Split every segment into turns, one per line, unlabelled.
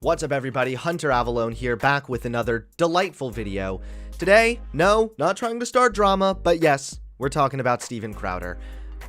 What's up everybody, Hunter Avalone here, back with another delightful video. Today, no, not trying to start drama, but yes, we're talking about Steven Crowder.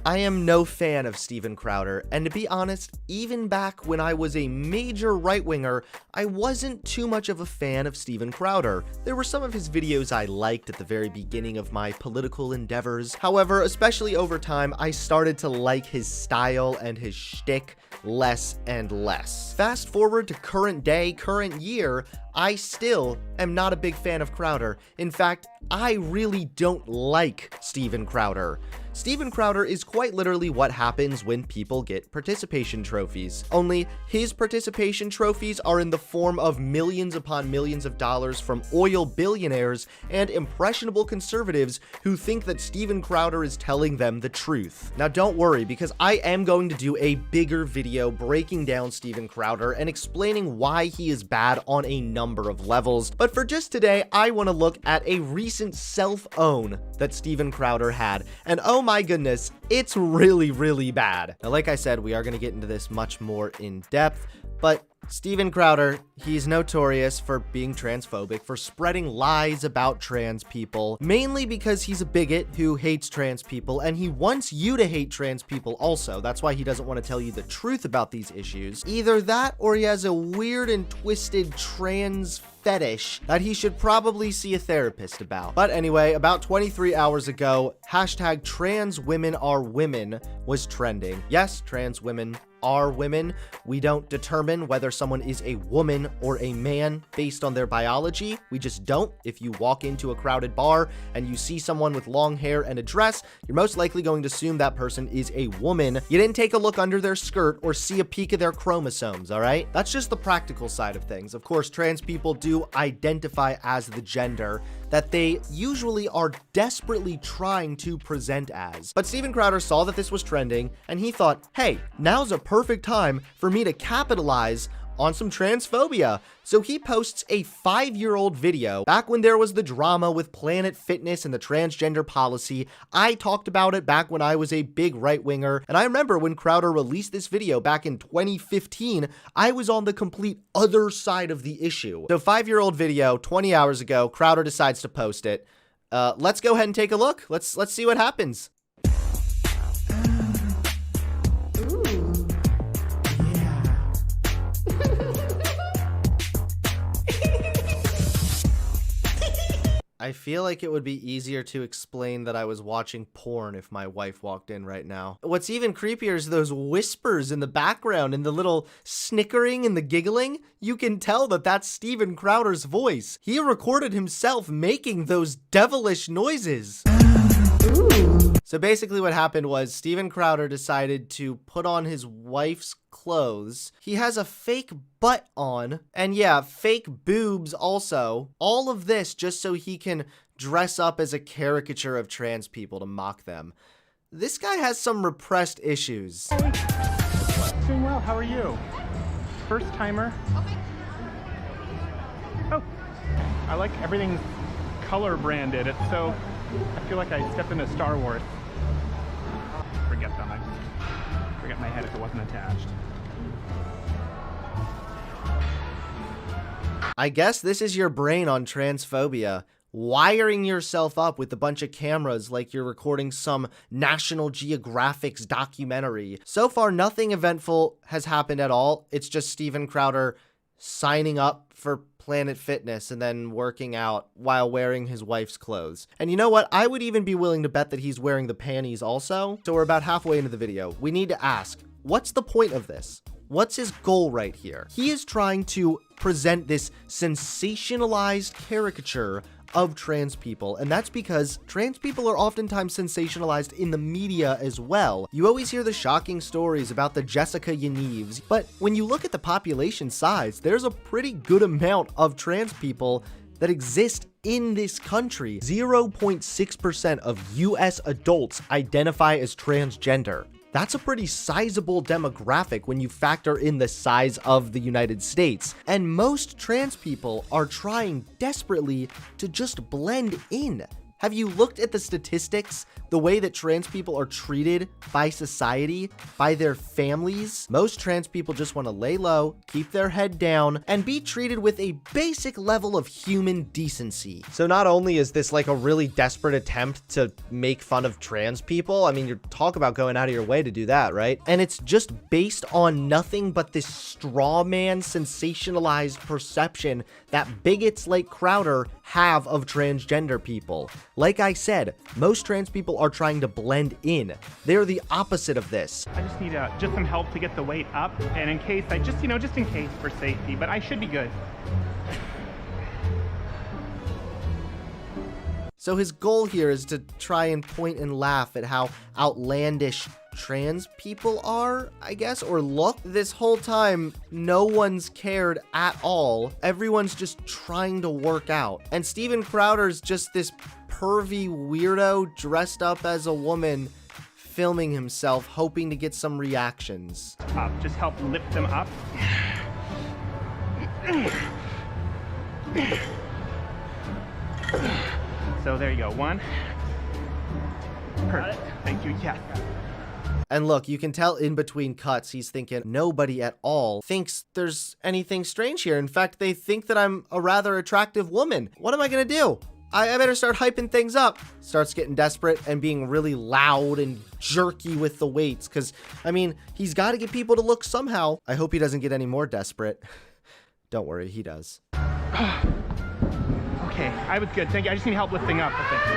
I am no fan of Steven Crowder, and to be honest, even back when I was a major right-winger, I wasn't too much of a fan of Steven Crowder. There were some of his videos I liked at the very beginning of my political endeavors. However, especially over time, I started to like his style and his shtick less and less. Fast forward to current day, current year, I still am not a big fan of Crowder. In fact, I really don't like Steven Crowder. Steven Crowder is quite literally what happens when people get participation trophies. Only his participation trophies are in the form of millions upon millions of dollars from oil billionaires and impressionable conservatives who think that Steven Crowder is telling them the truth. Now don't worry, because I am going to do a bigger video breaking down Steven Crowder and explaining why he is bad on a number of levels. But for just today, I want to look at a recent self-own that Steven Crowder had. And oh my goodness, it's really bad. Now, like I said, we are going to get into this much more in depth, but Steven Crowder, he's notorious for being transphobic, for spreading lies about trans people, mainly because he's a bigot who hates trans people, and he wants you to hate trans people also. That's why he doesn't want to tell you the truth about these issues. Either that, or he has a weird and twisted trans fetish that he should probably see a therapist about. But anyway, about 23 hours ago, hashtag trans women are women was trending. Yes, trans women are women. We don't determine whether someone is a woman or a man based on their biology. We just don't. If you walk into a crowded bar and you see someone with long hair and a dress, you're most likely going to assume that person is a woman. You didn't take a look under their skirt or see a peek of their chromosomes, all right? That's just the practical side of things. Of course, trans people do identify as the gender that they usually are desperately trying to present as. But Steven Crowder saw that this was trending, and he thought, hey, now's a perfect time for me to capitalize on some transphobia. So he posts a 5-year-old video back when there was the drama with Planet Fitness and the transgender policy. I talked about it back when I was a big right-winger, and I remember when Crowder released this video back in 2015, I was on the complete other side of the issue. So 5-year-old video, 20 hours ago, Crowder decides to post it. Let's go ahead and take a look. Let's see what happens. I feel like it would be easier to explain that I was watching porn if my wife walked in right now. What's even creepier is those whispers in the background and the little snickering and the giggling. You can tell that that's Steven Crowder's voice. He recorded himself making those devilish noises. So basically what happened was Steven Crowder decided to put on his wife's clothes. He has a fake butt on, and yeah, fake boobs also. All of this just so he can dress up as a caricature of trans people to mock them. This guy has some repressed issues.
Doing well, how are you? First timer? Oh, I like everything's color branded. It's so, I feel like I stepped into Star Wars. Forget them. I forget my head if it wasn't attached.
I guess this is your brain on transphobia. Wiring yourself up with a bunch of cameras like you're recording some National Geographic's documentary. So far, nothing eventful has happened at all. It's just Steven Crowder signing up for Planet Fitness and then working out while wearing his wife's clothes. And you know what? I would even be willing to bet that he's wearing the panties also. So we're about halfway into the video. We need to ask, what's the point of this? What's his goal right here? He is trying to present this sensationalized caricature of trans people, and that's because trans people are oftentimes sensationalized in the media as well. You always hear the shocking stories about the Jessica Yeneves, but when you look at the population size, there's a pretty good amount of trans people that exist in this country. 0.6% of US adults identify as transgender. That's a pretty sizable demographic when you factor in the size of the United States. And most trans people are trying desperately to just blend in. Have you looked at the statistics? The way that trans people are treated by society, by their families? Most trans people just want to lay low, keep their head down, and be treated with a basic level of human decency. So not only is this like a really desperate attempt to make fun of trans people, I mean, you talk about going out of your way to do that, right? And it's just based on nothing but this straw man sensationalized perception that bigots like Crowder have of transgender people. Like I said, most trans people are trying to blend in. They're the opposite of this.
I just need just some help to get the weight up, and in case I just, just in case for safety, but I should be good.
So his goal here is to try and point and laugh at how outlandish trans people are, I guess, or look. This whole time, no one's cared at all. Everyone's just trying to work out. And Steven Crowder's just this pervy weirdo dressed up as a woman, filming himself, hoping to get some reactions.
Just help lift them up. So there you go. One. Perfect. Thank you. Yes.
And look, you can tell in between cuts, he's thinking nobody at all thinks there's anything strange here. In fact, they think that I'm a rather attractive woman. What am I gonna do? I better start hyping things up. Starts getting desperate and being really loud and jerky with the weights. Cause I mean, he's gotta get people to look somehow. I hope he doesn't get any more desperate. Don't worry, he does.
Okay, I was good. Thank you. I just need help lifting up. Thank you.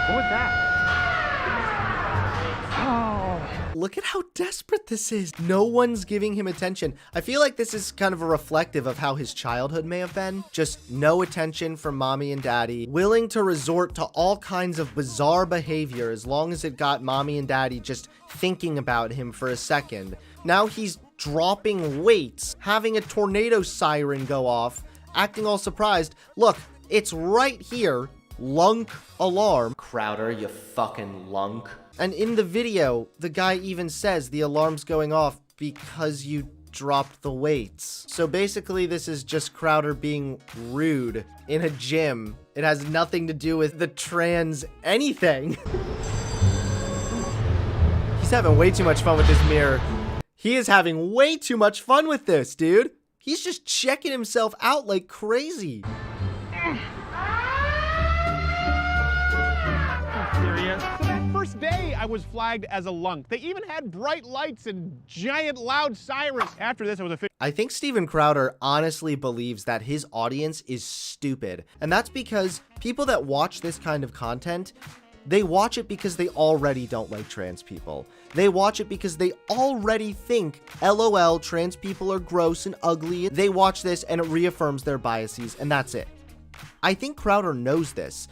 What was that? Oh.
Look at how desperate this is. No one's giving him attention. I feel like this is kind of a reflective of how his childhood may have been. Just no attention from mommy and daddy, willing to resort to all kinds of bizarre behavior as long as it got mommy and daddy just thinking about him for a second. Now he's dropping weights, having a tornado siren go off, acting all surprised. Look, it's right here. Lunk alarm. Crowder, you fucking lunk. And in the video, the guy even says the alarm's going off because you dropped the weights. So basically this is just Crowder being rude in a gym. It has nothing to do with the trans anything. He's having way too much fun with this mirror. He is having way too much fun with this, dude. He's just checking himself out like crazy.
Serious? So that first day, I was flagged as a lunk. They even had bright lights and giant loud sirens. After this, I was officially...
I think Steven Crowder honestly believes that his audience is stupid. And that's because people that watch this kind of content, they watch it because they already don't like trans people. They watch it because they already think, LOL, trans people are gross and ugly. They watch this and it reaffirms their biases, and that's it. I think Crowder knows this.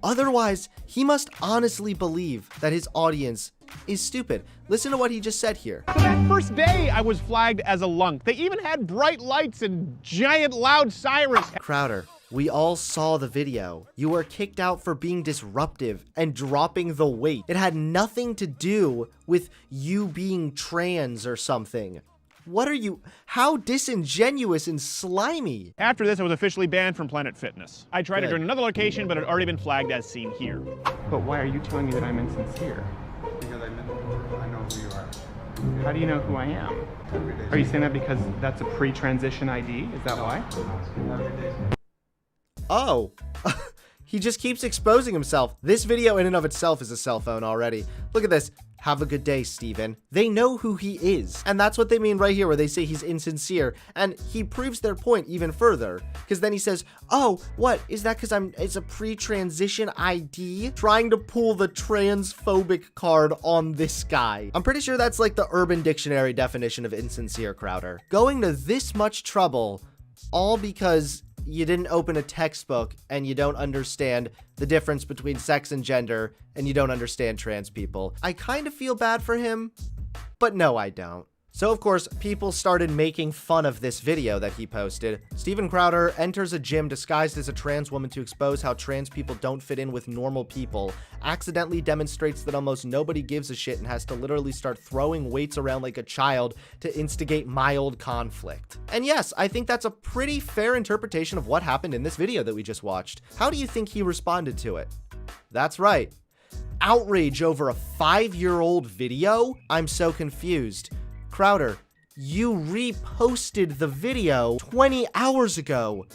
Otherwise, he must honestly believe that his audience is stupid. Listen to what he just said here.
So that first day, I was flagged as a lunk. They even had bright lights and giant loud sirens.
Crowder, we all saw the video. You were kicked out for being disruptive and dropping the weight. It had nothing to do with you being trans or something. What are you? How disingenuous and slimy.
After this, I was officially banned from Planet Fitness. I tried to join another location, but it had already been flagged as seen here. But why are you telling me that I'm insincere?
Because I know who you are.
How do you know who I am? Are you saying that because that's a pre-transition ID? Is that why?
Every day.
Oh, he just keeps exposing himself. This video in and of itself is a cell phone already. Look at this. Have a good day, Steven. They know who he is. And that's what they mean right here where they say he's insincere. And he proves their point even further. Because then he says, oh, what? Is that because it's a pre-transition ID? Trying to pull the transphobic card on this guy. I'm pretty sure that's like the Urban Dictionary definition of insincere, Crowder. Going to this much trouble, all because you didn't open a textbook and you don't understand the difference between sex and gender and you don't understand trans people. I kind of feel bad for him, but no, I don't. So of course, people started making fun of this video that he posted. Steven Crowder enters a gym disguised as a trans woman to expose how trans people don't fit in with normal people, accidentally demonstrates that almost nobody gives a shit and has to literally start throwing weights around like a child to instigate mild conflict. And yes, I think that's a pretty fair interpretation of what happened in this video that we just watched. How do you think he responded to it? That's right. Outrage over a 5-year-old video? I'm so confused. Crowder, you reposted the video 20 hours ago.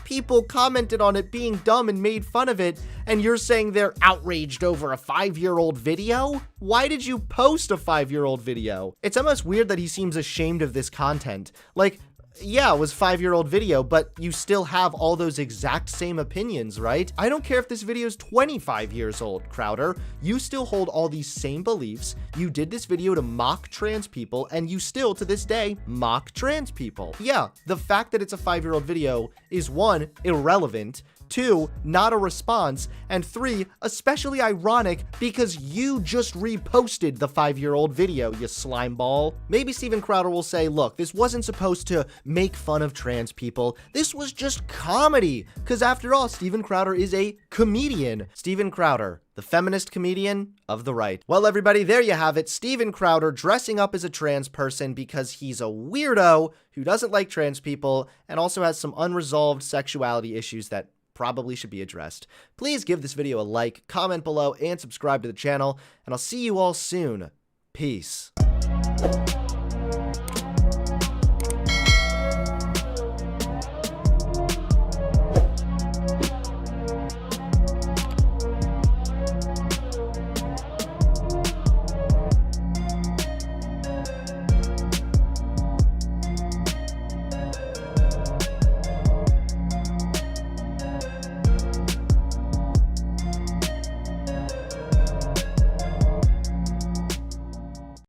People commented on it being dumb and made fun of it, and you're saying they're outraged over a 5-year-old video? Why did you post a 5-year-old video? It's almost weird that he seems ashamed of this content. Like, yeah, it was a 5-year-old video, but you still have all those exact same opinions, right? I don't care if this video is 25 years old, Crowder. You still hold all these same beliefs. You did this video to mock trans people, and you still, to this day, mock trans people. Yeah, the fact that it's a 5-year-old video is 1, irrelevant, 2, not a response, and 3, especially ironic because you just reposted the 5-year-old video, you slime ball. Maybe Steven Crowder will say, look, this wasn't supposed to make fun of trans people. This was just comedy, because after all, Steven Crowder is a comedian. Steven Crowder, the feminist comedian of the right. Well, everybody, there you have it. Steven Crowder dressing up as a trans person because he's a weirdo who doesn't like trans people and also has some unresolved sexuality issues that probably should be addressed. Please give this video a like, comment below, and subscribe to the channel, and I'll see you all soon. Peace.